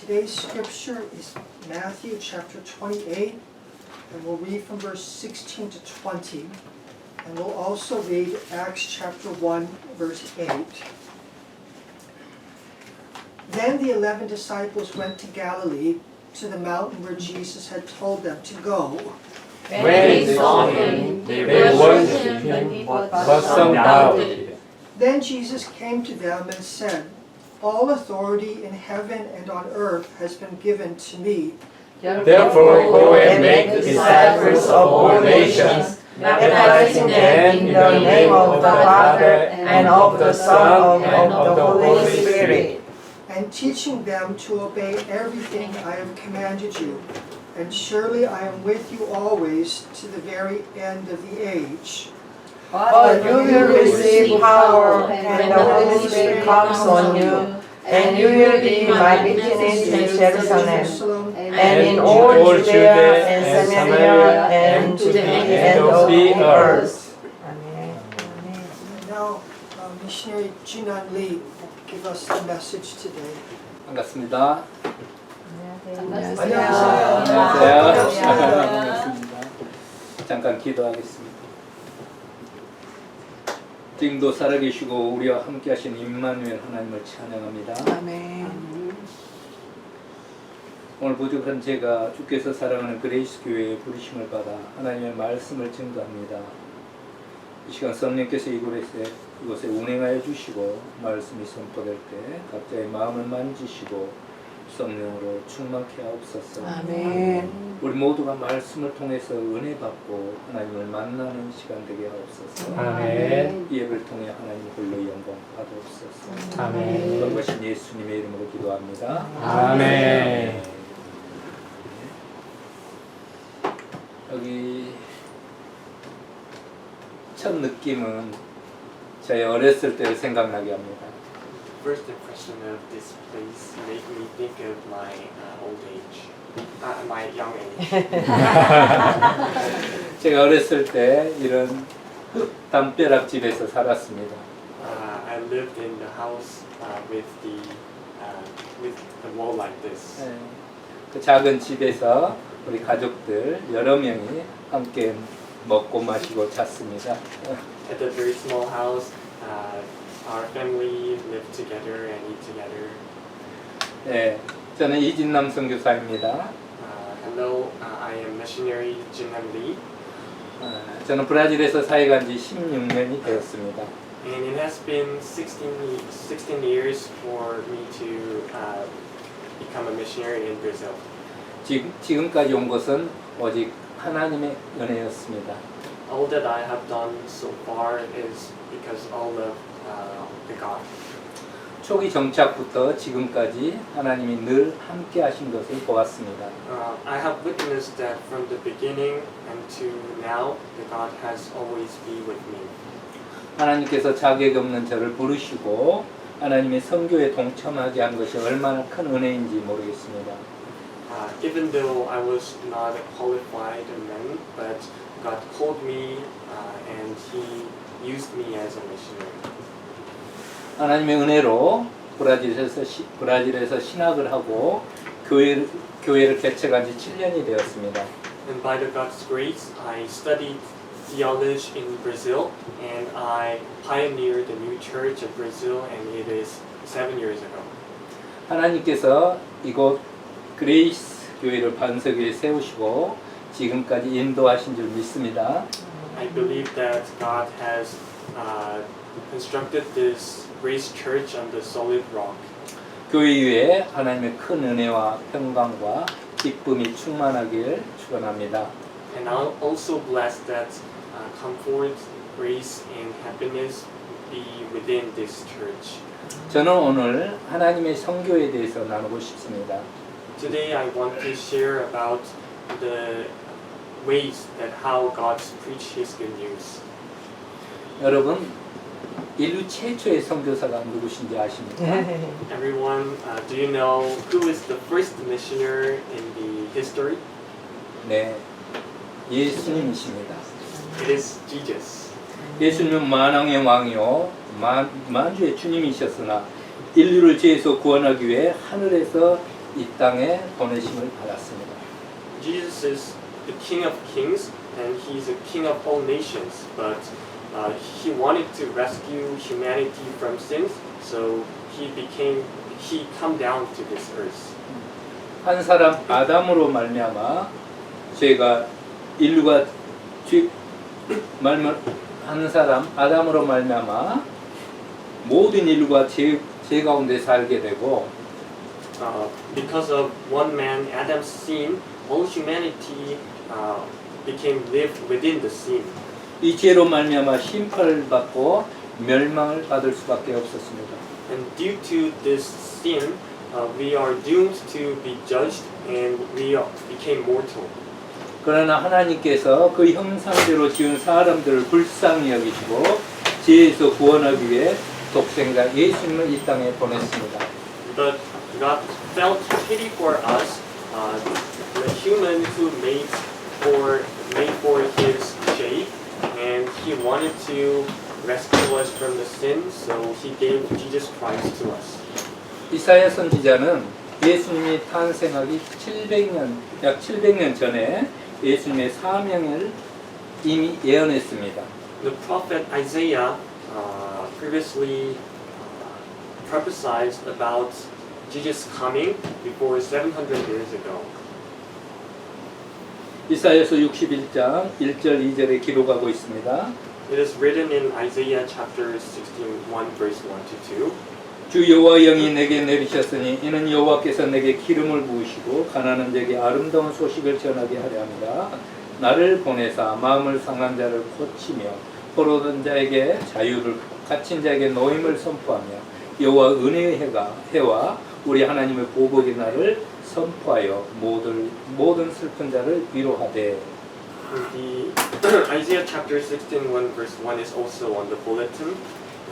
Today's scripture is Matthew chapter 28, and we'll read from verse 16 to 20. And we'll also read Acts chapter 1, verse 8. Then the 11 disciples went to Galilee, to the mountain where Jesus had told them to go. When they saw him, they worshipped him, but some doubted. Then Jesus came to them and said, "All authority in heaven and on earth has been given to me. Therefore go and make disciples of all nations, baptizing them in the name of the Father and of the Son and of the Holy Spirit, And teaching them to obey everything I have commanded you. And surely I am with you always to the very end of the age." But you will receive power when the Holy Spirit comes on you, and you will be my witness in Jerusalem, and in all Judea and Samaria, and to the end of the earth. Amen. Now, missionary Jinan Lee will give us the message today. 반갑습니다. 안녕하세요. 반갑습니다. 잠깐 기도하겠습니다. 지금도 살아계시고 우리와 함께 하신 임마누엘 하나님을 찬양합니다. 아멘. 오늘 부족한 제가 주께서 사랑하는 그레이스 교회의 부르심을 받아 하나님의 말씀을 증거합니다. 이 시간 성령께서 이곳에 운행하여 주시고 말씀이 선포될 때 각자의 마음을 만지시고 성령으로 충만케 하옵소서. 아멘. 우리 모두가 말씀을 통해서 은혜 받고 하나님을 만나는 시간 되게 하옵소서. 아멘. 이 예배를 통해 하나님 홀로 영광 받옵소서. 아멘. 그것이 예수님의 이름으로 기도합니다. 아멘. 여기 첫 느낌은 제 어렸을 때를 생각나게 합니다. First impression of this place made me think of my old age, my young age. 제가 어렸을 때 이런 담벼락 집에서 살았습니다. I lived in the house with the wall like this. 네, 그 작은 집에서 우리 가족들 여러 명이 함께 먹고 마시고 잤습니다. At the very small house, our family lived together and eat together. 네, 저는 이진남 선교사입니다. Hello, I am missionary Jinan Lee. 저는 브라질에서 사역한 지 16년이 되었습니다. And it has been 16 years for me to become a missionary in Brazil. 지금까지 온 것은 오직 하나님의 은혜였습니다. All that I have done so far is because all of the God. 초기 정착부터 지금까지 하나님이 늘 함께 하신 것을 보았습니다. I have witnessed that from the beginning and to now, the God has always been with me. 하나님께서 자격 없는 저를 부르시고 하나님의 선교에 동참하게 한 것이 얼마나 큰 은혜인지 모르겠습니다. Even though I was not a qualified man, but God called me and He used me as a missionary. 하나님의 은혜로 브라질에서 신학을 하고 교회를 개척한 지 7년이 되었습니다. And by the God's grace, I studied theology in Brazil, and I pioneered the new church of Brazil, and it is 7 years ago. 하나님께서 이곳 그레이스 교회를 반석 위에 세우시고 지금까지 인도하신 줄 믿습니다. I believe that God has constructed this Grace Church on the solid rock. 교회 위에 하나님의 큰 은혜와 평강과 기쁨이 충만하길 축원합니다. And I'm also blessed that comfort, grace, and happiness be within this church. 저는 오늘 하나님의 선교에 대해서 나누고 싶습니다. Today I want to share about the ways that how God preach His good news. 여러분, 인류 최초의 선교사가 누구신지 아십니까? Everyone, do you know who is the first missionary in the history? 네, 예수님이십니다. It is Jesus. 예수님은 만왕의 왕이요 만주의 주님이셨으나 인류를 죄에서 구원하기 위해 하늘에서 이 땅에 보내심을 받았습니다. Jesus is the King of Kings and He's the King of all nations, but He wanted to rescue humanity from sins, so He come down to this earth. 한 사람 아담으로 말미암아 죄가 인류가 한 사람 아담으로 말미암아 모든 인류가 죄 가운데 살게 되고 Because of one man, Adam's sin, all humanity became lived within the sin. 이 죄로 말미암아 심판을 받고 멸망을 받을 수밖에 없었습니다. And due to this sin, we are doomed to be judged and we became mortal. 그러나 하나님께서 그 형상대로 지은 사람들을 불쌍히 여기시고 죄에서 구원하기 위해 독생자 예수님을 이 땅에 보냈습니다. But God felt pity for us, the human who made for His shape, and He wanted to rescue us from the sin, so He gave Jesus Christ to us. 이사야 선지자는 예수님이 탄생하기 약 700년 전에 예수님의 사명을 이미 예언했습니다. The prophet Isaiah previously prophesied about Jesus coming before 700 years ago. 이사야서 61장 1절 2절에 기록하고 있습니다. It is written in Isaiah chapter 61 verse 1 to 2. 주 여호와 영이 내게 내리셨으니 이는 여호와께서 내게 기름을 부으시고 가난한 자에게 아름다운 소식을 전하게 하려 합니다. 나를 보내사 마음을 상한 자를 고치며 포로된 자에게 자유를 갇힌 자에게 노임을 선포하며 여호와 은혜의 해와 우리 하나님의 보복의 날을 선포하여 모든 슬픈 자를 위로하되. The Isaiah chapter 61 verse 1 is also on the bulletin.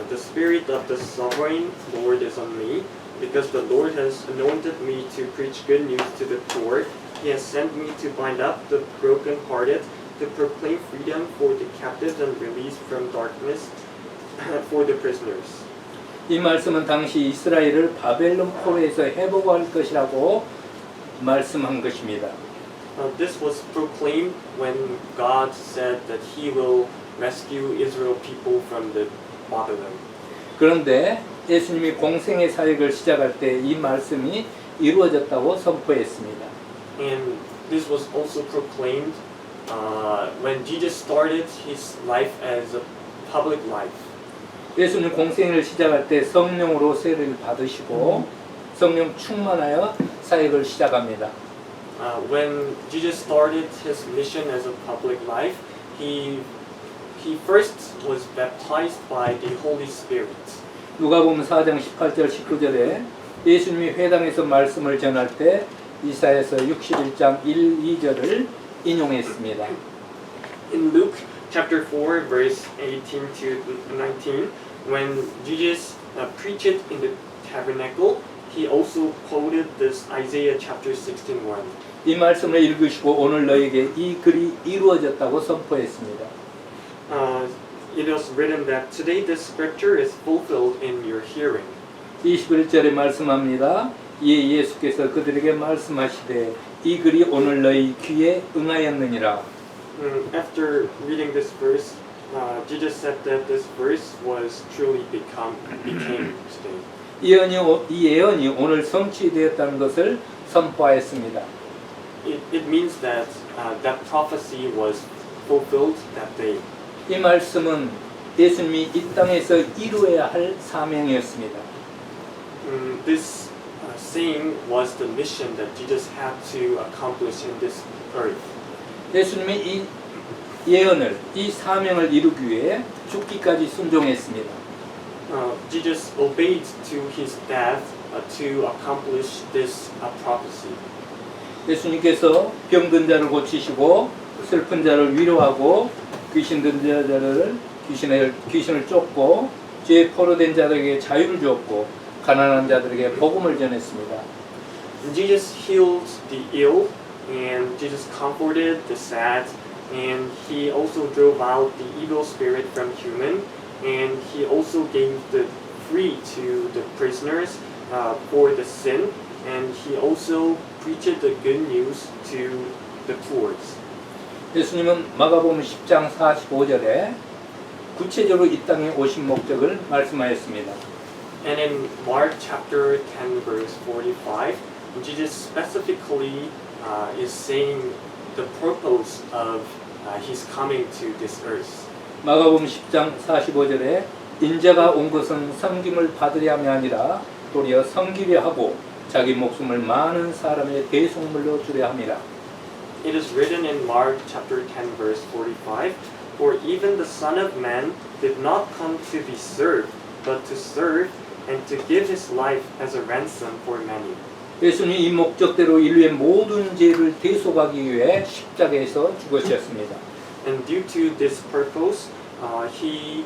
The Spirit of the Sovereign Lord is on me, because the Lord has anointed me to preach good news to the poor. He has sent me to bind up the brokenhearted, to proclaim freedom for the captives and release from darkness for the prisoners. 이 말씀은 당시 이스라엘을 바벨론 포로에서 회복할 것이라고 말씀한 것입니다. This was proclaimed when God said that He will rescue Israel people from the Babylon. 그런데 예수님이 공생의 사역을 시작할 때 이 말씀이 이루어졌다고 선포했습니다. And this was also proclaimed when Jesus started His life as a public life. 예수님 공생을 시작할 때 성령으로 세례를 받으시고 성령 충만하여 사역을 시작합니다. When Jesus started His mission as a public life, He first was baptized by the Holy Spirit. 누가복음 4장 18절 19절에 예수님이 회당에서 말씀을 전할 때 이사야서 61장 1, 2절을 인용했습니다. In Luke chapter 4 verse 18 to 19, when Jesus preached in the tabernacle, he also quoted this Isaiah chapter 16:1. 이 말씀을 읽으시고 오늘 너에게 이 글이 이루어졌다고 선포했습니다. It was written that today this scripture is fulfilled in your hearing. 21절에 말씀합니다. 이에 예수께서 그들에게 말씀하시되 이 글이 오늘 너희 귀에 응하였느니라. After reading this verse, Jesus said that this verse was truly became today. 이 예언이 오늘 성취되었다는 것을 선포하였습니다. It means that that prophecy was fulfilled that day. 이 말씀은 예수님이 이 땅에서 이루어야 할 사명이었습니다. This saying was the mission that Jesus had to accomplish in this earth. 예수님이 이 예언을, 이 사명을 이루기 위해 죽기까지 순종했습니다. Jesus obeyed to his death to accomplish this prophecy. 예수님께서 병든 자를 고치시고 슬픈 자를 위로하고 귀신을 쫓고 죄에 포로된 자들에게 자유를 주었고 가난한 자들에게 복음을 전했습니다. Jesus healed the ill, and Jesus comforted the sad, and he also drove out the evil spirit from human, and he also gave the free to the prisoners for the sin. and he also preached the good news to the poor. 예수님은 마가복음 10장 45절에 구체적으로 이 땅에 오신 목적을 말씀하였습니다. And in Mark chapter 10 verse 45, Jesus specifically is saying the purpose of his coming to this earth. 마가복음 10장 45절에 인자가 온 것은 섬김을 받으려 함이 아니라 도리어 섬기려 하고 자기 목숨을 많은 사람의 대속물로 주려 함이라. It is written in Mark chapter 10 verse 45, for even the Son of Man did not come to be served, but to serve and to give his life as a ransom for many. 예수님이 이 목적대로 인류의 모든 죄를 대속하기 위해 십자가에서 죽으셨습니다. And due to this purpose, he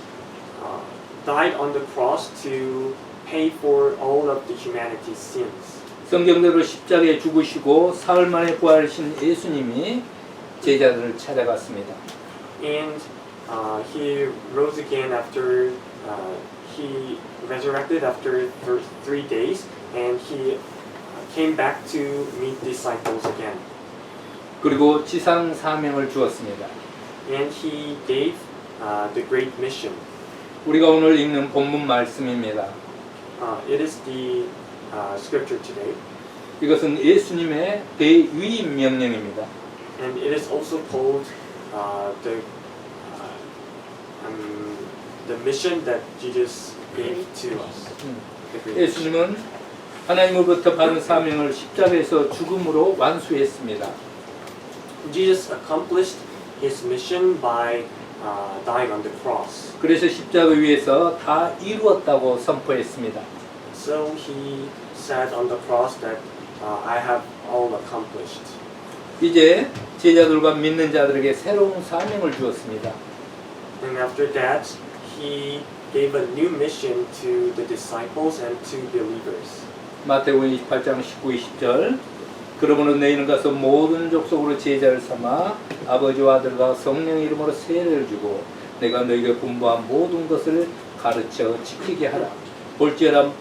died on the cross to pay for all of the humanity's sins. 성경대로 십자가에 죽으시고 사흘 만에 부활하신 예수님이 제자들을 찾아갔습니다. And he rose again after he resurrected after 3 days, and he came back to meet disciples again. 그리고 지상 사명을 주었습니다. And he gave the great mission. 우리가 오늘 읽는 본문 말씀입니다. It is the scripture today, 이것은 예수님의 대위임 명령입니다. and it is also called the mission that Jesus gave to us. The great mission. 예수님은 하나님으로부터 받은 사명을 십자가에서 죽음으로 완수했습니다. Jesus accomplished his mission by dying on the cross. 그래서 십자가 위에서 다 이루었다고 선포했습니다. So he said on the cross that I have all accomplished. 이제 제자들과 믿는 자들에게 새로운 사명을 주었습니다. And after that, he gave a new mission to the disciples and to believers. 마태복음 28장 19, 20절 그러므로 너희는 가서 모든 족속으로 제자를 삼아 아버지와 아들과 성령의 이름으로 세례를 주고 내가 너희에게 분부한 모든 것을 가르쳐 지키게 하라. 볼지어다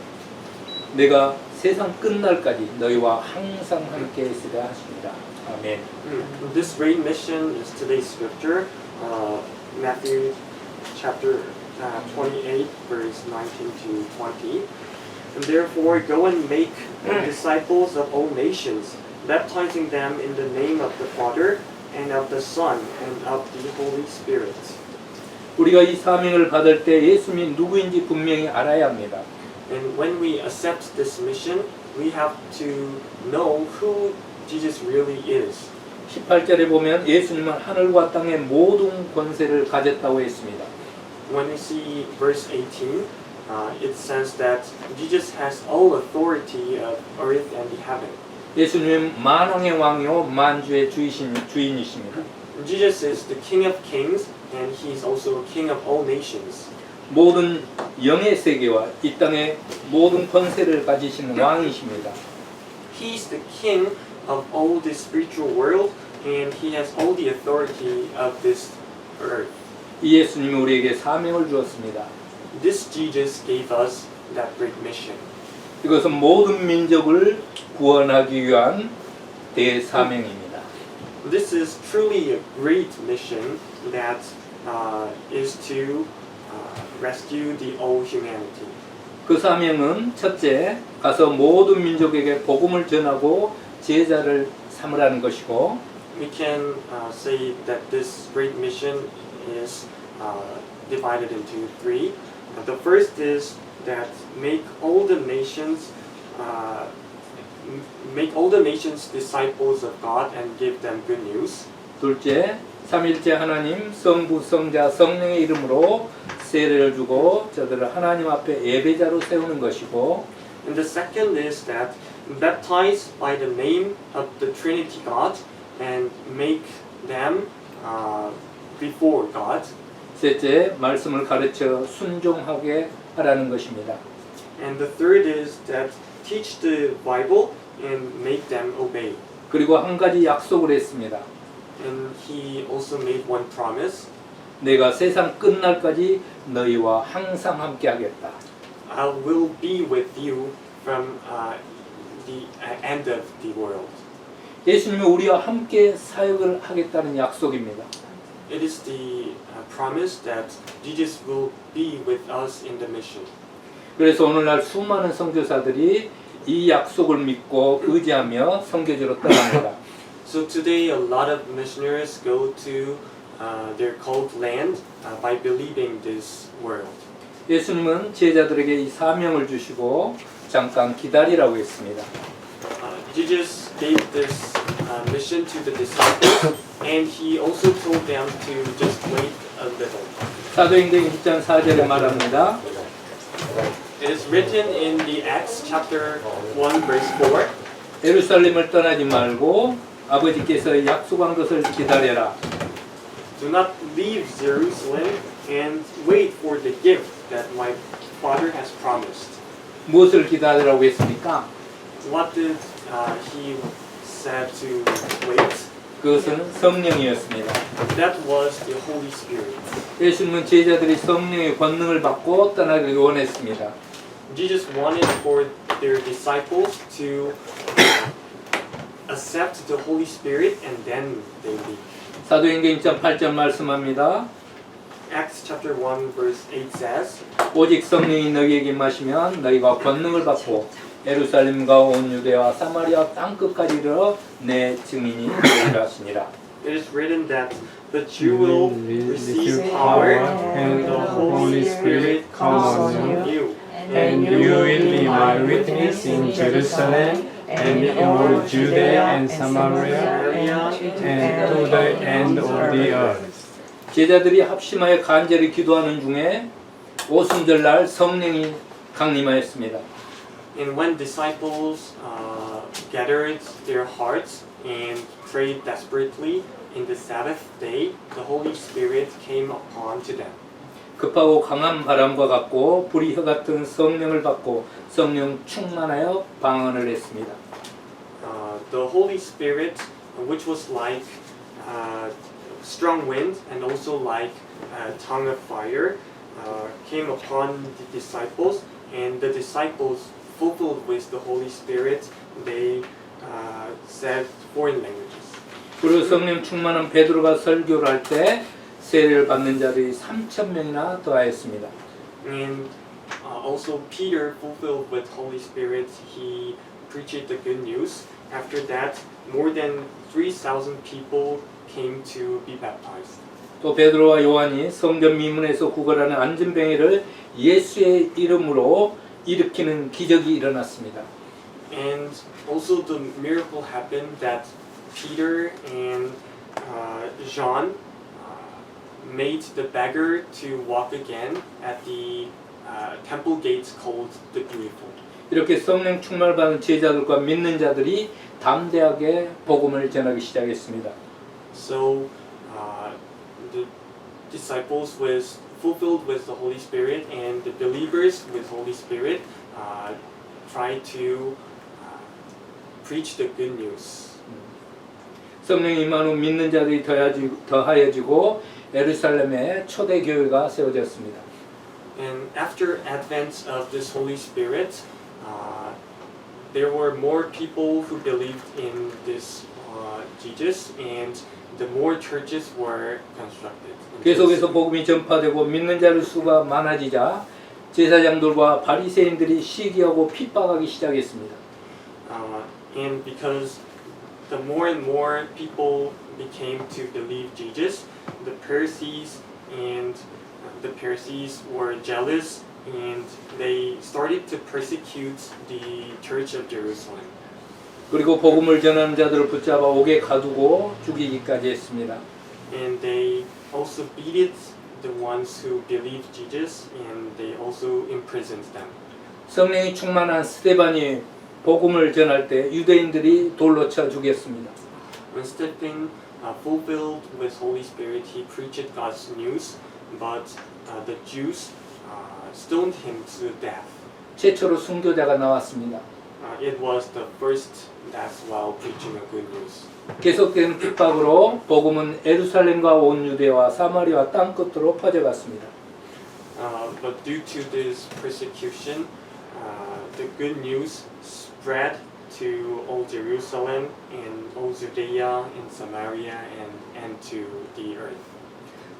내가 세상 끝날까지 너희와 항상 함께 있으라 하십니다. 아멘. This great mission is today's scripture, Matthew chapter 28, verse 19 to 20. And therefore, go and make disciples of all nations, baptizing them in the name of the Father, and of the Son, and of the Holy Spirit. 우리가 이 사명을 받을 때 예수님이 누구인지 분명히 알아야 합니다. And when we accept this mission, we have to know who Jesus really is. 18절에 보면 예수님은 하늘과 땅의 모든 권세를 가졌다고 했습니다. When we see verse 18, it says that Jesus has all authority of earth and the heaven. 예수님은 만왕의 왕이요 만주의 주인이십니다. Jesus is the King of kings, and he is also King of all nations. 모든 영의 세계와 이 땅의 모든 권세를 가지신 왕이십니다. He is the King of all the spiritual world, and he has all the authority of this earth. 이 예수님이 우리에게 사명을 주었습니다. This Jesus gave us that great mission. 이것은 모든 민족을 구원하기 위한 대사명입니다. This is truly a great mission that is to rescue the all humanity. 그 사명은 첫째, 가서 모든 민족에게 복음을 전하고 제자를 삼으라는 것이고 We can say that this great mission is divided into three. The first is that make all the nations disciples of God and give them good news. 둘째, 삼일째 하나님 성부 성자 성령의 이름으로 세례를 주고 저들을 하나님 앞에 예배자로 세우는 것이고 And the second is that baptize by the name of the Trinity God and make them before God. 셋째, 말씀을 가르쳐 순종하게 하라는 것입니다. And the third is that teach the Bible and make them obey. 그리고 한 가지 약속을 했습니다. And he also made one promise. 내가 세상 끝날까지 너희와 항상 함께 하겠다. I will be with you from the end of the world. 예수님이 우리와 함께 사역을 하겠다는 약속입니다. It is the promise that Jesus will be with us in the mission. 그래서 오늘날 수많은 선교사들이 이 약속을 믿고 의지하며 선교지로 떠납니다. So today a lot of missionaries go to their called land by believing this word. 예수님은 제자들에게 이 사명을 주시고 잠깐 기다리라고 했습니다. Jesus gave this mission to the disciples, and he also told them to just wait a little. 사도행전 1장 4절에 말합니다. It is written in the Acts chapter 1 verse 4. 예루살렘을 떠나지 말고 아버지께서 약속한 것을 기다려라. Do not leave Jerusalem and wait for the gift that my Father has promised. 무엇을 기다리라고 했습니까? What did he said to wait? 그것은 성령이었습니다. That was the Holy Spirit. 예수님은 제자들이 성령의 권능을 받고 떠나기를 원했습니다. Jesus wanted for their disciples to accept the Holy Spirit and then they leave. 사도행전 1장 8절 말씀합니다. Acts chapter 1 verse 8 says, 오직 성령이 너희에게 임하시면 너희가 권능을 받고 예루살렘과 온 유대와 사마리아 땅끝까지 이르러 내 증인이 되리라 하시니라. it is written that but you will receive power and the Holy Spirit comes on you. And you will be my witness in Jerusalem and in all Judea and Samaria and to the end of the earth. 제자들이 합심하여 간절히 기도하는 중에 오순절날 성령이 강림하였습니다. And when disciples gathered their hearts and prayed desperately in the Sabbath day, the Holy Spirit came upon to them. 급하고 강한 바람과 같고 불이 혀 같은 성령을 받고 성령 충만하여 방언을 했습니다. The Holy Spirit, which was like strong wind and also like a tongue of fire, came upon the disciples, and the disciples, fulfilled with the Holy Spirit, they said foreign languages. 그리고 성령 충만한 베드로가 설교를 할 때 세례를 받는 자들이 3,000명이나 더하였습니다. And also Peter, fulfilled with Holy Spirit, he preached the good news. After that, more than 3,000 people came to be baptized. 또 베드로와 요한이 성전 미문에서 구걸하는 안전뱅이를 예수의 이름으로 일으키는 기적이 일어났습니다. And also the miracle happened that Peter and John made the beggar to walk again at the temple gates called the Beautiful. 이렇게 성령 충만을 받은 제자들과 믿는 자들이 담대하게 복음을 전하기 시작했습니다. So the disciples was fulfilled with the Holy Spirit, and the believers with Holy Spirit tried to preach the good news. 성령이 임한 후 믿는 자들이 더하여지고 예루살렘에 초대 교회가 세워졌습니다. And after advent of this Holy Spirit, there were more people who believed in this Jesus, and the more churches were constructed. 계속해서 복음이 전파되고 믿는 자의 수가 많아지자 제사장들과 바리새인들이 시기하고 핍박하기 시작했습니다. And because the more and more people became to believe Jesus, the Pharisees were jealous, and they started to persecute the Church of Jerusalem. 그리고 복음을 전하는 자들을 붙잡아 옥에 가두고 죽이기까지 했습니다. And they also beat the ones who believed Jesus, and they also imprisoned them. 성령이 충만한 스데반이 복음을 전할 때 유대인들이 돌로 쳐 죽였습니다. When Stephen, fulfilled with Holy Spirit, he preached God's news, but the Jews stoned him to death. 최초로 순교자가 나왔습니다. It was the first death while preaching the good news. 계속되는 핍박으로 복음은 예루살렘과 온 유대와 사마리아 땅 끝으로 퍼져갔습니다. But due to this persecution, the good news spread to all Jerusalem and all Judea and Samaria and to the earth.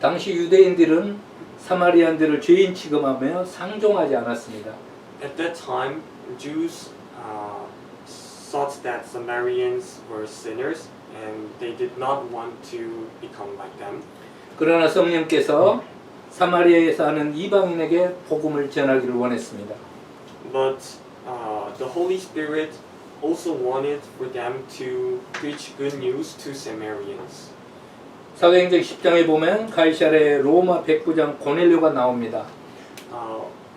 당시 유대인들은 사마리안들을 죄인 취급하며 상종하지 않았습니다. At that time, Jews thought that Samaritans were sinners and they did not want to become like them. 그러나 성령께서 사마리아에 사는 이방인에게 복음을 전하기를 원했습니다. But the Holy Spirit also wanted for them to preach good news to Samaritans. 사도행전 10장에 보면 가이사랴의 로마 백부장 고넬료가 나옵니다.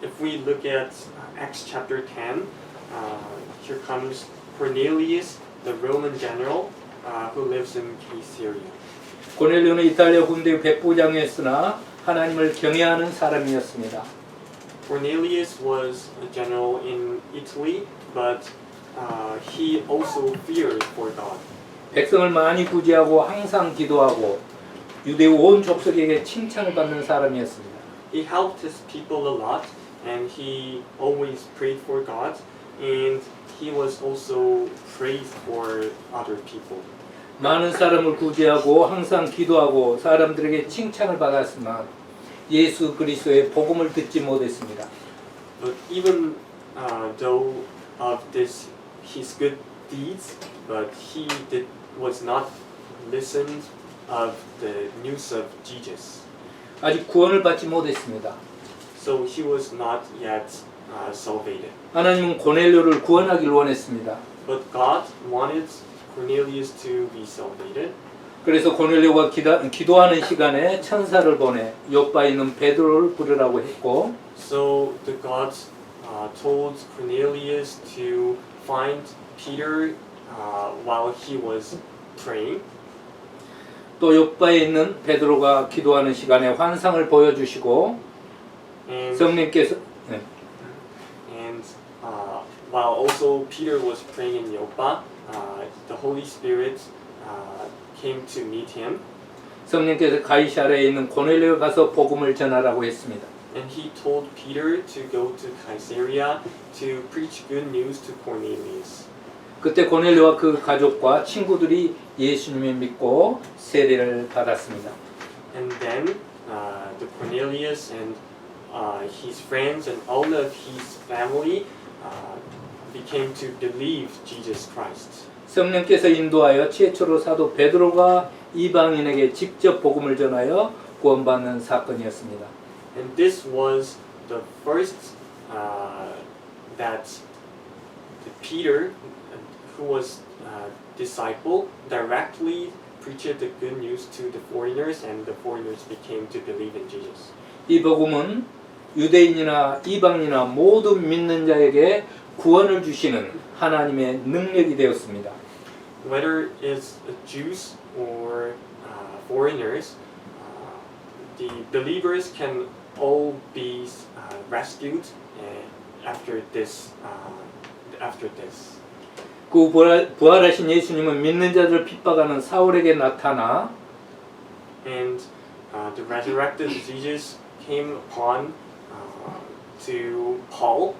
If we look at Acts chapter 10, here comes Cornelius, the Roman general who lives in Caesarea. 고넬료는 이탈리아 군대 백부장이었으나 하나님을 경외하는 사람이었습니다. Cornelius was a general in Italy, but he also feared for God. 백성을 많이 구제하고 항상 기도하고 유대 온 족속에게 칭찬을 받는 사람이었습니다. He helped his people a lot, and he always prayed for God, and he was also praised for other people. 많은 사람을 구제하고 항상 기도하고 사람들에게 칭찬을 받았지만 예수 그리스도의 복음을 듣지 못했습니다. But even though of this his good deeds, but he was not listened of the news of Jesus. 아직 구원을 받지 못했습니다. So he was not yet salvated. 하나님은 고넬료를 구원하기를 원했습니다. But God wanted Cornelius to be salvated. 그래서 고넬료가 기도하는 시간에 천사를 보내 요바에 있는 베드로를 부르라고 했고 So the God told Cornelius to find Peter while he was praying. 또 요바에 있는 베드로가 기도하는 시간에 환상을 보여주시고 And 성령께서 while also Peter was praying in Joppa, the Holy Spirit came to meet him, 성령께서 가이사랴에 있는 고넬료에 가서 복음을 전하라고 했습니다. and he told Peter to go to Caesarea to preach good news to Cornelius. 그때 고넬료와 그 가족과 친구들이 예수님을 믿고 세례를 받았습니다. And then the Cornelius and his friends and all of his family became to believe Jesus Christ. 성령께서 인도하여 최초로 사도 베드로가 이방인에게 직접 복음을 전하여 구원받는 사건이었습니다. And this was the first that Peter, who was disciple, directly preached the good news to the foreigners, and the foreigners became to believe in Jesus. 이 복음은 유대인이나 이방인이나 모두 믿는 자에게 구원을 주시는 하나님의 능력이 되었습니다. Whether it's Jews or foreigners, the believers can all be rescued after this. 그 부활하신 예수님은 믿는 자들을 핍박하는 사울에게 나타나 And the resurrected Jesus came upon to Paul.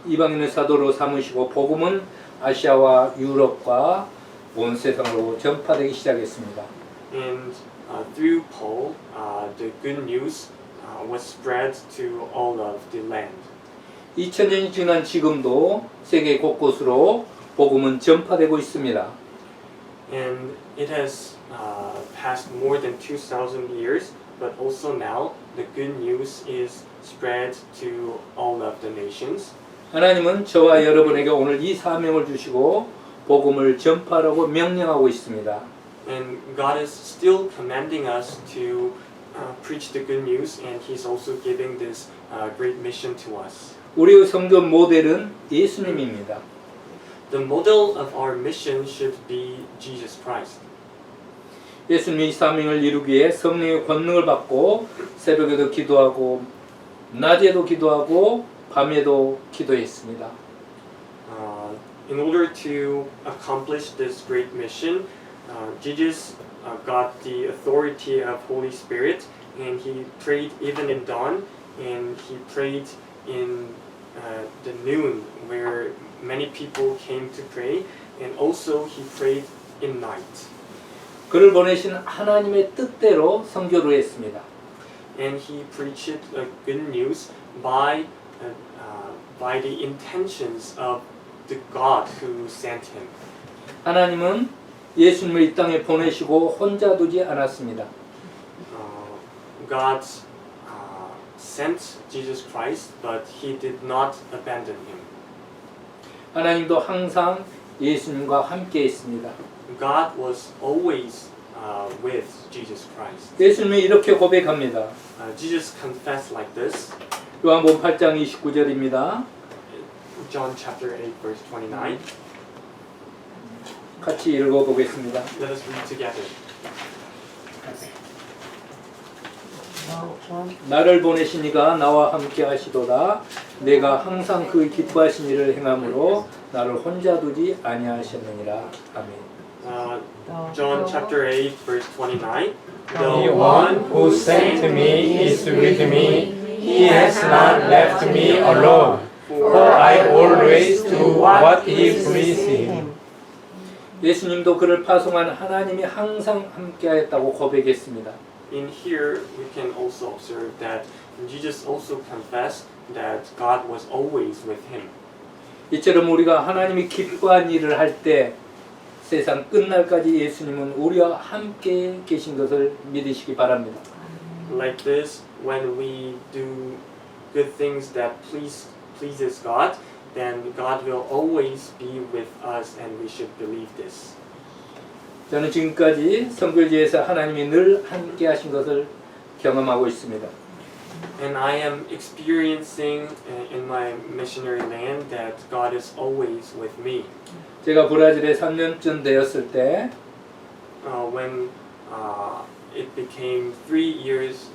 이방인을 사도로 삼으시고 복음은 아시아와 유럽과 온 세상으로 전파되기 시작했습니다. And through Paul, the good news was spread to all of the land. 2000년이 지난 지금도 세계 곳곳으로 복음은 전파되고 있습니다. And it has passed more than 2,000 years, but also now the good news is spread to all of the nations. 하나님은 저와 여러분에게 오늘 이 사명을 주시고 복음을 전파하라고 명령하고 있습니다. And God is still commanding us to preach the good news, and He's also giving this great mission to us. 우리의 성전 모델은 예수님입니다. The model of our mission should be Jesus Christ. 예수님이 이 사명을 이루기 위해 성령의 권능을 받고 새벽에도 기도하고 낮에도 기도하고 밤에도 기도했습니다. In order to accomplish this great mission, Jesus got the authority of Holy Spirit, and He prayed even in dawn, and He prayed in the noon, where many people came to pray, and also he prayed in night. 그를 보내신 하나님의 뜻대로 선교를 했습니다. And he preached good news by the intentions of the God who sent him. 하나님은 예수님을 이 땅에 보내시고 혼자 두지 않았습니다. God sent Jesus Christ, but he did not abandon him. 하나님도 항상 예수님과 함께 있습니다. God was always with Jesus Christ. 예수님이 이렇게 고백합니다. Jesus confessed like this. 요한복음 8장 29절입니다. John chapter 8 verse 29. 같이 읽어보겠습니다. Let us read together. 나를 보내신 이가 나와 함께 하시도다. 내가 항상 그 기뻐하신 일을 행함으로 나를 혼자 두지 아니하셨느니라. 아멘. John chapter 8 verse 29. The one who sent me is with me. He has not left me alone, for I always do what he pleases him. 예수님도 그를 파송한 하나님이 항상 함께하였다고 고백했습니다. In here we can also observe that Jesus also confessed that God was always with him. 이처럼 우리가 하나님이 기뻐한 일을 할 때 세상 끝날까지 예수님은 우리와 함께 계신 것을 믿으시기 바랍니다. Like this, when we do good things that pleases God, then God will always be with us, and we should believe this. 저는 지금까지 선교지에서 하나님이 늘 함께 하신 것을 경험하고 있습니다. And I am experiencing in my missionary land that God is always with me. 제가 브라질에 3년쯤 되었을 때 When it became 3 years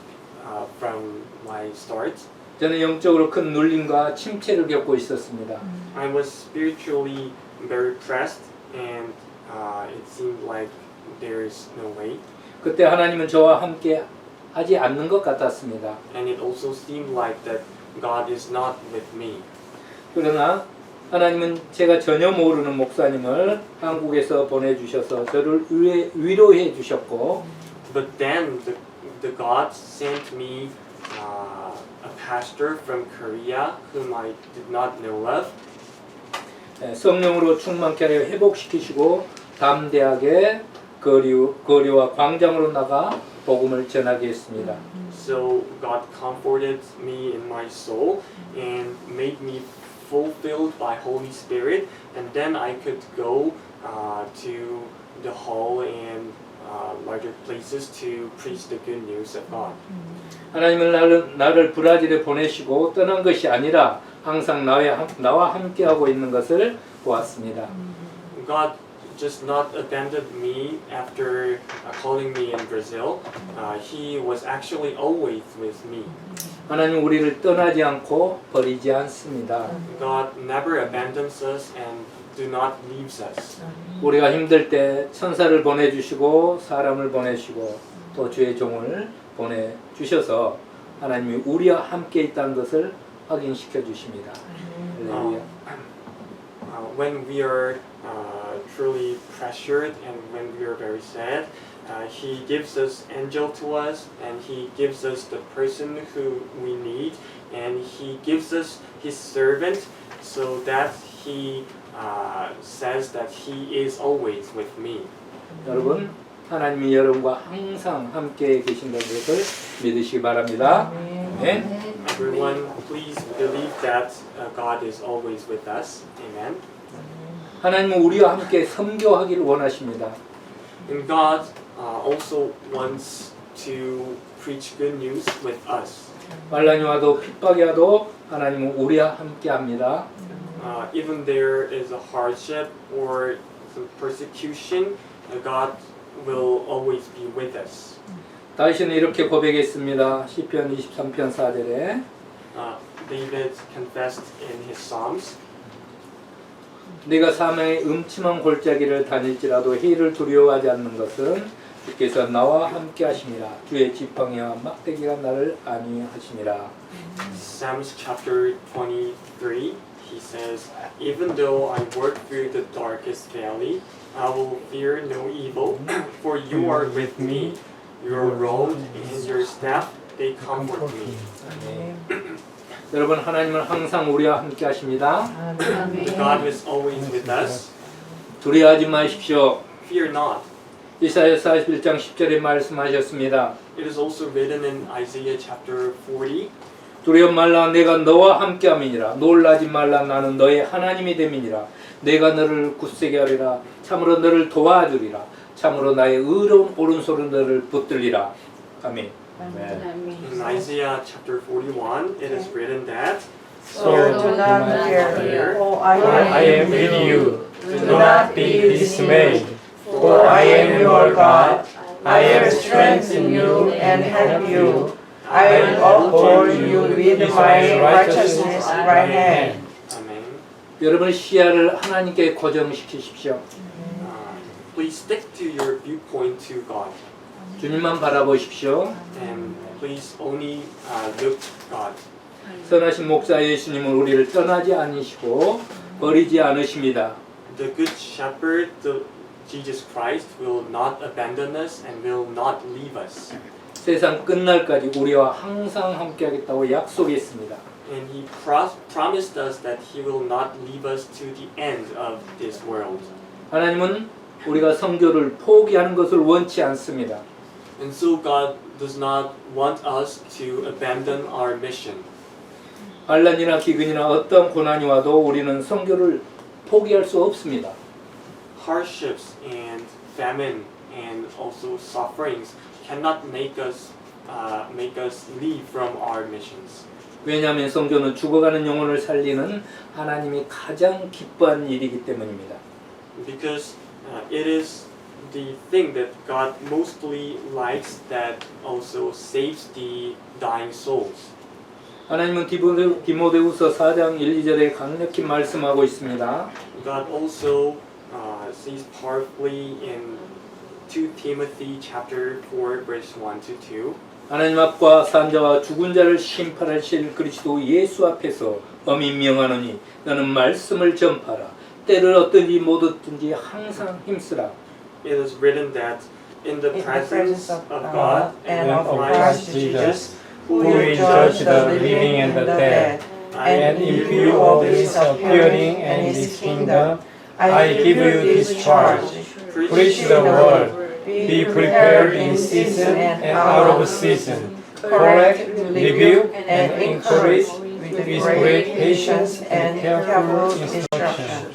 from my start, 저는 영적으로 큰 눌림과 침체를 겪고 있었습니다. I was spiritually very pressed, and it seemed like there is no way. 그때 하나님은 저와 함께 하지 않는 것 같았습니다. And it also seemed like that God is not with me. 그러나 하나님은 제가 전혀 모르는 목사님을 한국에서 보내주셔서 저를 위로해 주셨고 But then the God sent me a pastor from Korea whom I did not know of. 성령으로 충만케 하여 회복시키시고 담대하게 거리와 광장으로 나가 복음을 전하게 했습니다. So God comforted me in my soul and made me fulfilled by Holy Spirit, and then I could go to the hall and larger places to preach the good news of God. 하나님은 나를 브라질에 보내시고 떠난 것이 아니라 항상 나와 함께하고 있는 것을 보았습니다. God just not abandoned me after calling me in Brazil. He was actually always with me. 하나님 우리를 떠나지 않고 버리지 않습니다. God never abandons us and do not leaves us. 우리가 힘들 때 천사를 보내주시고 사람을 보내시고 또 주의 종을 보내주셔서 하나님이 우리와 함께 있다는 것을 확인시켜 주십니다. 할렐루야. When we are truly pressured and when we are very sad, He gives us angel to us, and He gives us the person who we need, and He gives us His servant, so that He says that He is always with me. 여러분 하나님이 여러분과 항상 함께 계신다는 것을 믿으시기 바랍니다. 아멘. Everyone, please believe that God is always with us. Amen. 하나님은 우리와 함께 선교하기를 원하십니다. And God also wants to preach good news with us. 환난이 와도 핍박이 와도 하나님은 우리와 함께합니다. Even there is a hardship or some persecution, God will always be with us. 다윗은 이렇게 고백했습니다. 시편 23편 4절에 David confessed in his Psalms, 네가 사망의 음침한 골짜기를 다닐지라도 해를 두려워하지 않는 것은 주께서 나와 함께 하심이라. 주의 지팡이와 막대기가 나를 안위하심이라. Psalms chapter 23, he says, "Even though I walk through the darkest valley, I will fear no evil, for you are with me. Your rod and your staff, they comfort me." 여러분, 하나님은 항상 우리와 함께 하십니다. God is always with us. 두려워하지 마십시오. Fear not. 이사야 41장 10절에 말씀하셨습니다. It is also written in Isaiah chapter 40. 두려워 말라, 내가 너와 함께함이니라. 놀라지 말라, 나는 너의 하나님이 됨이니라. 내가 너를 굳세게 하리라. 참으로 너를 도와주리라. 참으로 나의 의로운 오른손으로 너를 붙들리라. 아멘. In Isaiah chapter 41, it is written that, So do not fear, for I I am am with you. Do not be dismayed, for I am your God. I will strengthen you and help you. I will uphold you with my righteousness right hand. Amen. 여러분의 시야를 하나님께 고정시키십시오. Please stick to your viewpoint to God, 주님만 바라보십시오. and please only look to God. 선하신 목사 예수님은 우리를 떠나지 않으시고 버리지 않으십니다. The Good Shepherd, Jesus Christ, will not abandon us and will not leave us. 세상 끝날까지 우리와 항상 함께하겠다고 약속했습니다. And He promised us that He will not leave us to the end of this world. 하나님은 우리가 선교를 포기하는 것을 원치 않습니다. And so God does not want us to abandon our mission. 환난이나 기근이나 어떤 고난이 와도 우리는 선교를 포기할 수 없습니다. Hardships and famine and also sufferings cannot make us leave from our missions. 왜냐하면 선교는 죽어가는 영혼을 살리는 하나님이 가장 기뻐하는 일이기 때문입니다. Because it is the thing that God mostly likes that also saves the dying souls. 하나님은 디모데후서 4장 1, 2절에 강력히 말씀하고 있습니다. God also says powerfully in 2 Timothy chapter 4 verse 1 to 2. 하나님 앞과 산자와 죽은 자를 심판하실 그리스도 예수 앞에서 엄히 명하노니 너는 말씀을 전파라. 때를 얻든지 못 얻든지 항상 힘쓰라. It is written that in the presence of God and of Christ Christ Jesus, who will judge the living and the dead, and in view of his appearing and his kingdom, I give you this charge. Preach the word. Be prepared in season and out of season. Correct, rebuke, and encourage with great patience and careful instruction.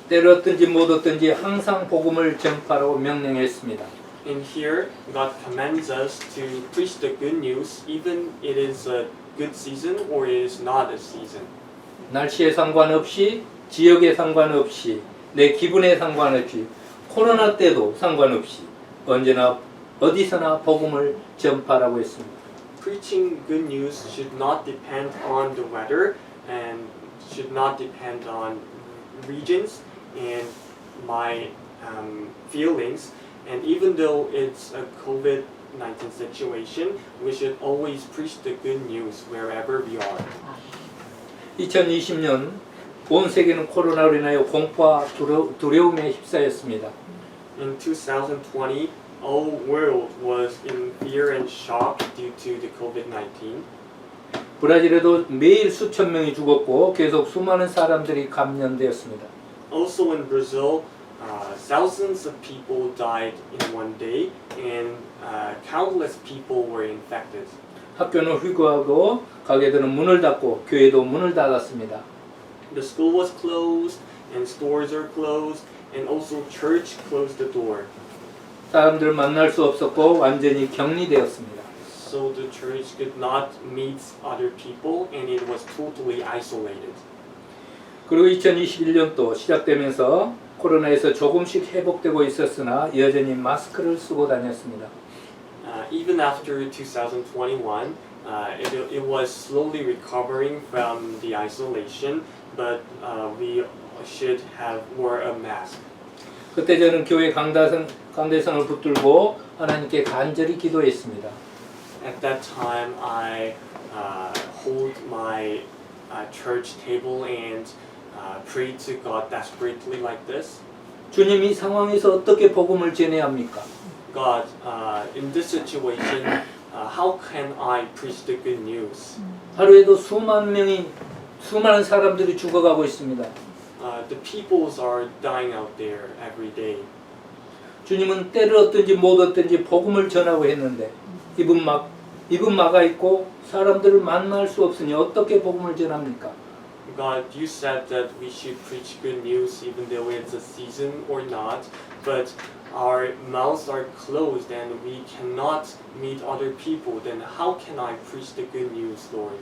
때를 얻든지 못 얻든지 항상 복음을 전파라고 명령했습니다. In here, God commands us to preach the good news, even it is a good season or it is not a season. 날씨에 상관없이, 지역에 상관없이, 내 기분에 상관없이, 코로나 때도 상관없이 언제나 어디서나 복음을 전파라고 했습니다. Preaching good news should not depend on the weather and should not depend on regions and my feelings. And even though it's a COVID-19 situation, we should always preach the good news wherever we are. 2020년 온 세계는 코로나로 인하여 공포와 두려움에 휩싸였습니다. In 2020, all world was in fear and shock due to the COVID-19. 브라질에도 매일 수천 명이 죽었고 계속 수많은 사람들이 감염되었습니다. Also in Brazil, thousands of people died in one day, and countless people were infected. 학교는 휴교하고 가게들은 문을 닫고 교회도 문을 닫았습니다. The school was closed, and stores are closed, and also church closed the door. 사람들 만날 수 없었고 완전히 격리되었습니다. So the church could not meet other people, and it was totally isolated. 그리고 2021년도 시작되면서 코로나에서 조금씩 회복되고 있었으나 여전히 마스크를 쓰고 다녔습니다. Even after 2021, it was slowly recovering from the isolation, but we should have wore a mask. 그때 저는 교회 강대상을 붙들고 하나님께 간절히 기도했습니다. At that time, I hold my church table and pray to God desperately like this? 주님 이 상황에서 어떻게 복음을 전해야 합니까? God, in this situation, how can I preach the good news? 하루에도 수많은 사람들이 죽어가고 있습니다. The peoples are dying out there every day. 주님은 때를 얻든지 못 얻든지 복음을 전하고 했는데 입은 막아 있고 사람들을 만날 수 없으니 어떻게 복음을 전합니까? God, you said that we should preach good news even though it's a season or not, but our mouths are closed and we cannot meet other people. Then how can I preach the good news, Lord?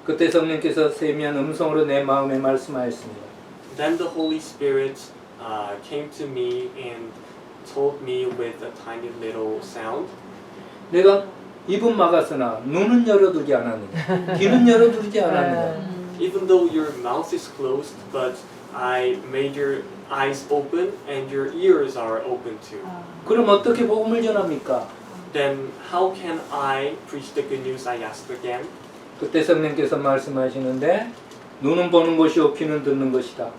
그때 성령께서 세미한 음성으로 내 마음에 말씀하였습니다. Then the Holy Spirit came to me and told me with a tiny little sound, 내가 입은 막았으나 눈은 열어두지 않았느냐 귀는 열어두지 않았느냐 even though your mouth is closed, but I made your eyes open and your ears are open too. 그럼 어떻게 복음을 전합니까? Then how can I preach the good news? I asked again. 그때 성령께서 말씀하시는데 눈은 보는 것이요 귀는 듣는 것이다.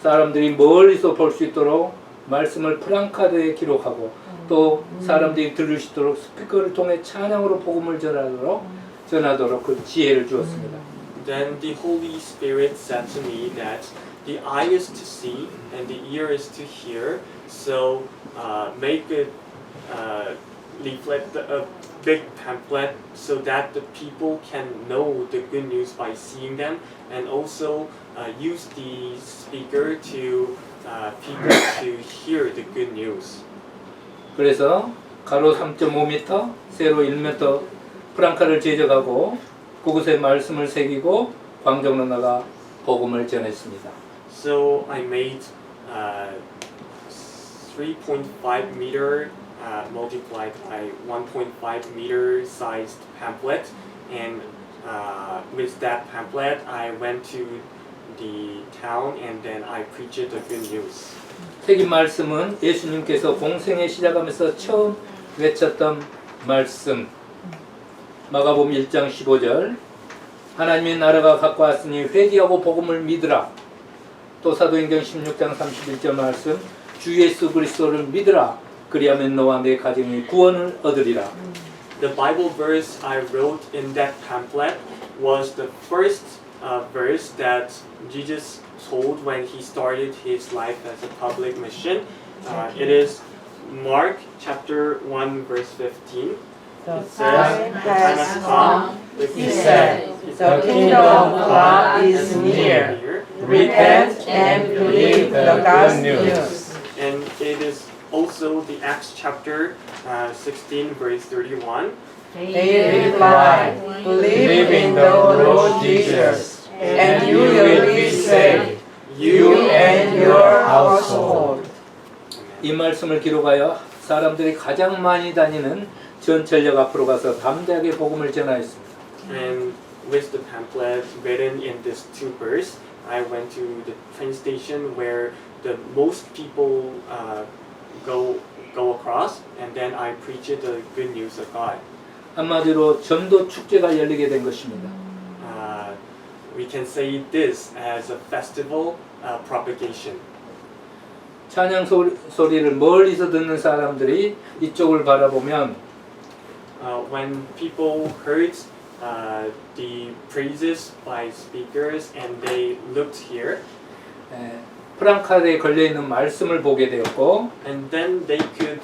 사람들이 멀리서 볼 수 있도록 말씀을 프랑카드에 기록하고 또 사람들이 들을 수 있도록 스피커를 통해 찬양으로 복음을 전하도록 그 지혜를 주었습니다. Then the Holy Spirit said to me that the eye is to see and the ear is to hear. So make a leaflet, a big pamphlet, so that the people can know the good news by seeing them, and also use the speaker to people to hear the good news. 그래서 가로 3.5m, 세로 1m 프랑카를 제작하고 그곳에 말씀을 새기고 광장로 나가 복음을 전했습니다. So I made 3.5 meter multiplied by 1.5 meter sized pamphlet, and with that pamphlet I went to the town and then I preached the good news. 새긴 말씀은 예수님께서 공생애 시작하면서 처음 외쳤던 말씀. 마가복음 1장 15절 하나님의 나라가 가까웠으니 회개하고 복음을 믿으라. 또 사도행전 16장 31절 말씀 주 예수 그리스도를 믿으라. 그리하면 너와 내 가정이 구원을 얻으리라. The Bible verse I wrote in that pamphlet was the first verse that Jesus told when he started his life as a public mission. It is Mark chapter 1 verse 15. It says, "The time has come," He said, "The kingdom of God is near. Repent and believe the good news." And it is also the Acts chapter 16 verse 31. They replied, "Believe in the Lord Jesus, and you will be saved, you and your household." 이 말씀을 기록하여 사람들이 가장 많이 다니는 전철역 앞으로 가서 담대하게 복음을 전하였습니다. And with the pamphlet written in this two verse, I went to the train station where the most people go across, and then I preached the good news of God. 한마디로 전도 축제가 열리게 된 것입니다. We can say this as a festival propagation. 찬양 소리를 멀리서 듣는 사람들이 이쪽을 바라보면 When people heard the praises by speakers and they looked here, 프랑카드에 걸려 있는 말씀을 보게 되었고, and then they could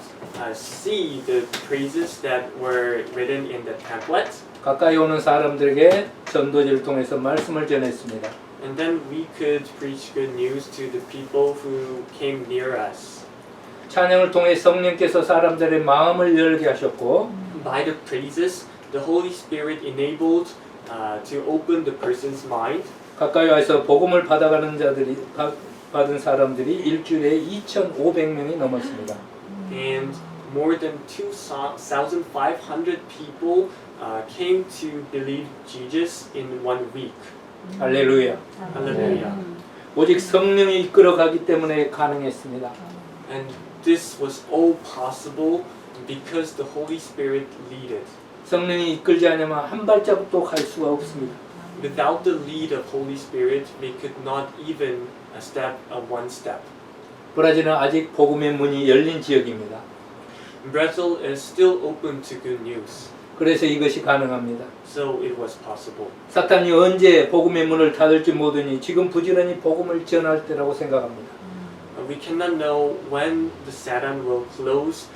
see the praises that were written in the pamphlet. 가까이 오는 사람들에게 전도지를 통해서 말씀을 전했습니다. And then we could preach good news to the people who came near us. 찬양을 통해 성령께서 사람들의 마음을 열게 하셨고, By the praises, the Holy Spirit enabled to open the person's mind. 가까이 와서 복음을 받은 사람들이 일주일에 2,500명이 넘었습니다. And more than 2,500 people came to believe Jesus in 1 week. 할렐루야. Hallelujah. 오직 성령이 이끌어가기 때문에 가능했습니다. And this was all possible because the Holy Spirit leaded. 성령이 이끌지 않으면 한 발자국도 갈 수가 없습니다. without the lead of Holy Spirit, we could not even one step. 브라질은 아직 복음의 문이 열린 지역입니다. Brazil is still open to good news, 그래서 이것이 가능합니다. so it was possible. 사탄이 언제 복음의 문을 닫을지 모르니 지금 부지런히 복음을 전할 때라고 생각합니다. We cannot know when the Satan will close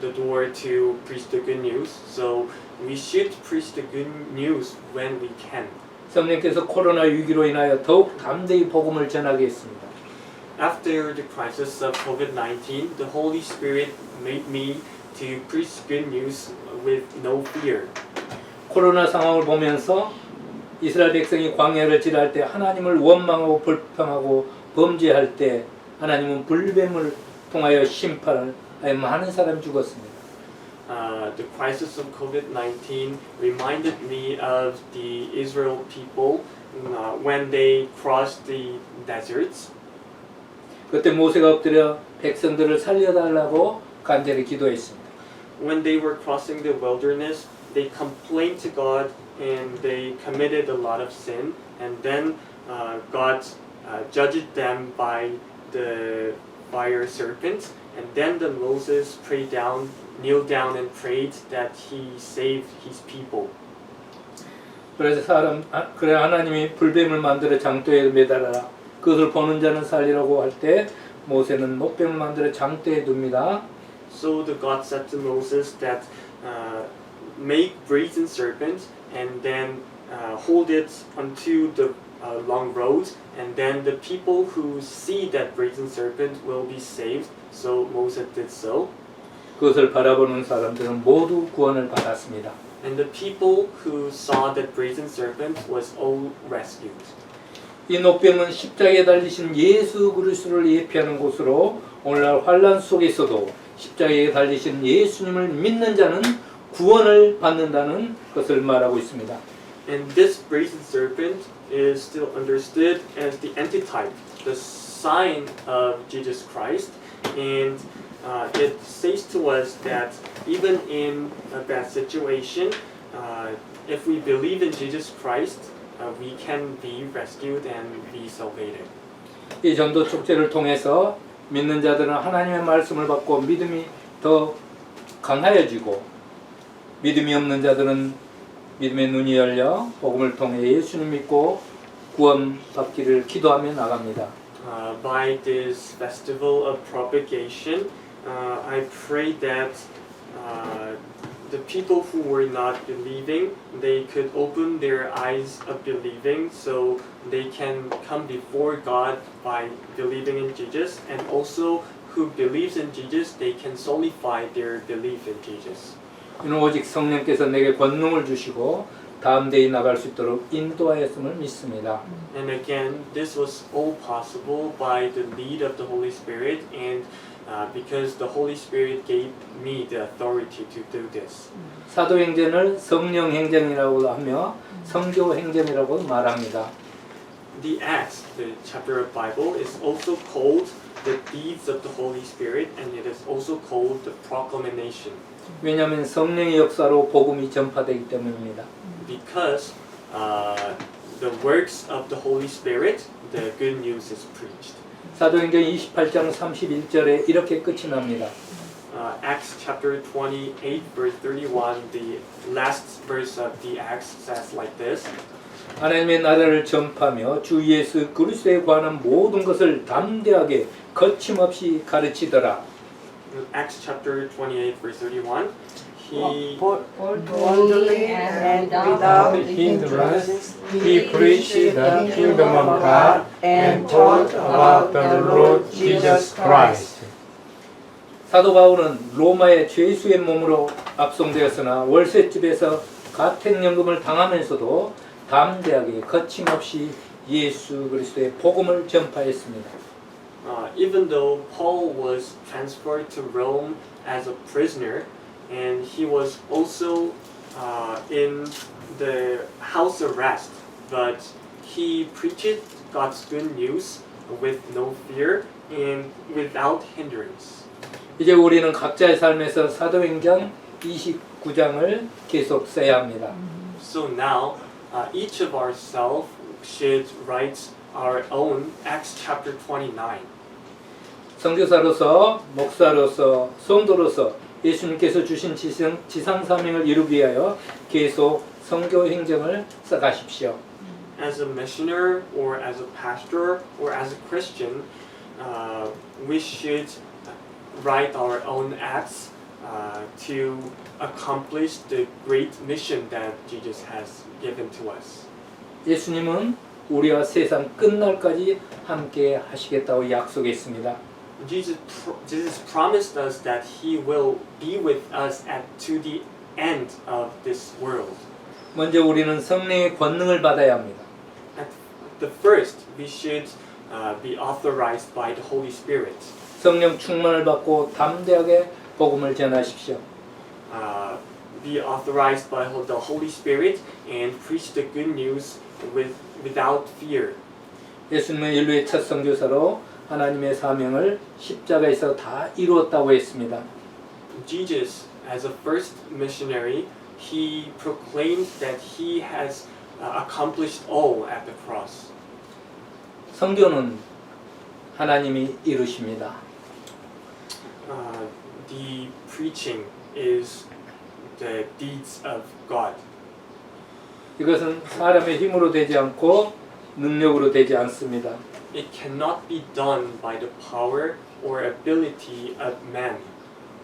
the door to preach the good news, so we should preach the good news when we can. 성령께서 코로나 위기로 인하여 더욱 담대히 복음을 전하게 했습니다. After the crisis of COVID-19, the Holy Spirit made me to preach good news with no fear. 코로나 상황을 보면서 이스라엘 백성이 광야를 지날 때 하나님을 원망하고 불평하고 범죄할 때 하나님은 불뱀을 통하여 심판을 하여 많은 사람이 죽었습니다. The crisis of COVID-19 reminded me of the Israel people when they crossed the deserts. 그때 모세가 엎드려 백성들을 살려달라고 간절히 기도했습니다. When they were crossing the wilderness, they complained to God and they committed a lot of sin, and then God judged them by the fire serpent, and then Moses kneeled down and prayed that he saved his people. 그래서 그래 하나님이 불뱀을 만들어 장대에 매달아라. 그것을 보는 자는 살리라고 할 때 모세는 목뱀을 만들어 장대에 둡니다. So the God said to Moses that make brazen serpent and then hold it onto the long road, and then the people who see that brazen serpent will be saved. So Moses did so. 그것을 바라보는 사람들은 모두 구원을 받았습니다. And the people who saw that brazen serpent was all rescued. 이 녹병은 십자가에 달리신 예수 그리스도를 예표하는 곳으로 오늘날 환난 속에서도 십자가에 달리신 예수님을 믿는 자는 구원을 받는다는 것을 말하고 있습니다. And this brazen serpent is still understood as the antitype, the sign of Jesus Christ, and it says to us that even in a bad situation, if we believe in Jesus Christ, we can be rescued and be salvated. 이 전도 축제를 통해서 믿는 자들은 하나님의 말씀을 받고 믿음이 더 강하여지고, 믿음이 없는 자들은 믿음의 눈이 열려 복음을 통해 예수님 믿고 구원 받기를 기도하며 나갑니다. By this festival of propagation, I pray that the people who were not believing, they could open their eyes of believing, so they can come before God by believing in Jesus, and also who believes in Jesus, they can solidify their belief in Jesus. 이는 오직 성령께서 내게 권능을 주시고 다음 대에 나갈 수 있도록 인도하였음을 믿습니다. And again, this was all possible by the lead of the Holy Spirit, and because the Holy Spirit gave me the authority to do this. 사도행전을 성령행전이라고 하며 성교행전이라고 말합니다. The Acts, the chapter of Bible, is also called the deeds of the Holy Spirit, and it is also called the proclamation. 왜냐하면 성령의 역사로 복음이 전파되기 때문입니다. Because the works of the Holy Spirit, the good news is preached. 사도행전 28장 31절에 이렇게 끝이 납니다. Acts chapter 28 verse 31, the last verse of the Acts says like this. 하나님의 나라를 전파하며 주 예수 그리스도에 관한 모든 것을 담대하게 거침없이 가르치더라. Acts chapter 28 verse 31. He boldly and without hindrance, He preached the kingdom of God and taught about the Lord Jesus Christ. 사도 바울은 로마의 죄수의 몸으로 압송되었으나 월세집에서 가택연금을 당하면서도 담대하게 거침없이 예수 그리스도의 복음을 전파했습니다. Even though Paul was transferred to Rome as a prisoner, and he was also in the house arrest, but he preached God's good news with no fear and without hindrance. 이제 우리는 각자의 삶에서 사도행전 29장을 계속 써야 합니다. So now each of ourselves should write our own Acts chapter 29. 선교사로서, 목사로서, 성도로서 예수님께서 주신 지상 사명을 이루기 위하여 계속 선교 행정을 써가십시오. As a missioner or as a pastor or as a Christian, we should write our own acts to accomplish the great mission that Jesus has given to us. 예수님은 우리와 세상 끝날까지 함께 하시겠다고 약속했습니다. Jesus promised us that He will be with us to the end of this world. 먼저 우리는 성령의 권능을 받아야 합니다. At the first, we should be authorized by the Holy Spirit. 성령 충만을 받고 담대하게 복음을 전하십시오. Be authorized by the Holy Spirit and preach the good news without fear. 예수님은 인류의 첫 선교사로 하나님의 사명을 십자가에서 다 이루었다고 했습니다. Jesus, as a first missionary, he proclaimed that he has accomplished all at the cross. 선교는 하나님이 이루십니다. The preaching is the deeds of God. 이것은 사람의 힘으로 되지 않고 능력으로 되지 않습니다. It cannot be done by the power or ability of man.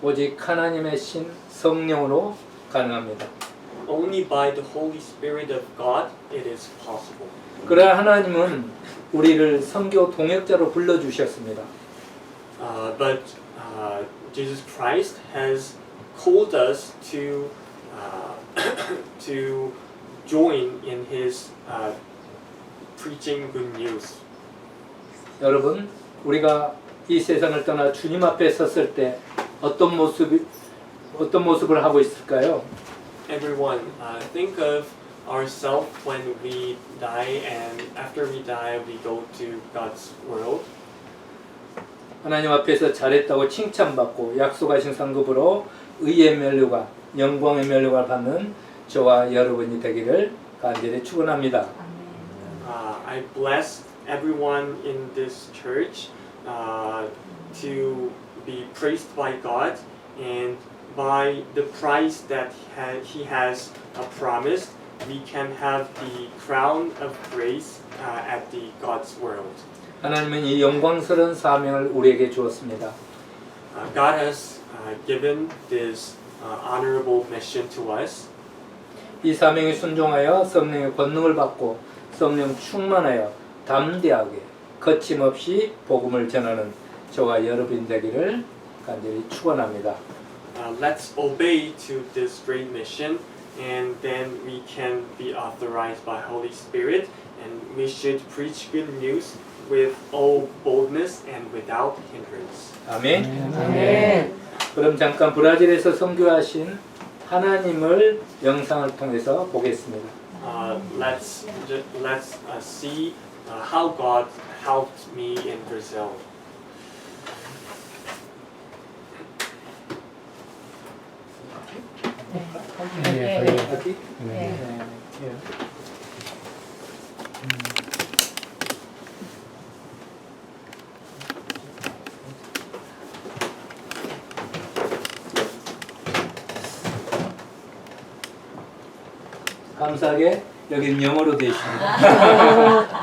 오직 하나님의 신 성령으로 가능합니다. Only by the Holy Spirit of God it is possible. 그러나 하나님은 우리를 선교 동역자로 불러주셨습니다. But Jesus Christ has called us to to join in His preaching good news. 여러분, 우리가 이 세상을 떠나 주님 앞에 섰을 때 어떤 모습을 하고 있을까요? Everyone, think of ourselves when we die, and after we die, we go to God's world. 하나님 앞에서 잘했다고 칭찬받고 약속하신 상급으로 의의 면류관, 영광의 면류관을 받는 저와 여러분이 되기를 간절히 축원합니다. I bless everyone in this church to be praised by God, and by the prize that He has promised, we can have the crown of grace at the God's world. 하나님은 이 영광스러운 사명을 우리에게 주었습니다. God has given this honorable mission to us. 이 사명에 순종하여 성령의 권능을 받고 성령 충만하여 담대하게 거침없이 복음을 전하는 저와 여러분 되기를 간절히 축원합니다. Let's obey to this great mission, and then we can be authorized by Holy Spirit, and we should preach good news with all boldness and without hindrance. 아멘. 아멘. 그럼 잠깐 브라질에서 선교하신 하나님을 영상을 통해서 보겠습니다. Let's see how God helped me in Brazil. 어디? 네. 감사하게 여기는 영어로 되어 있습니다.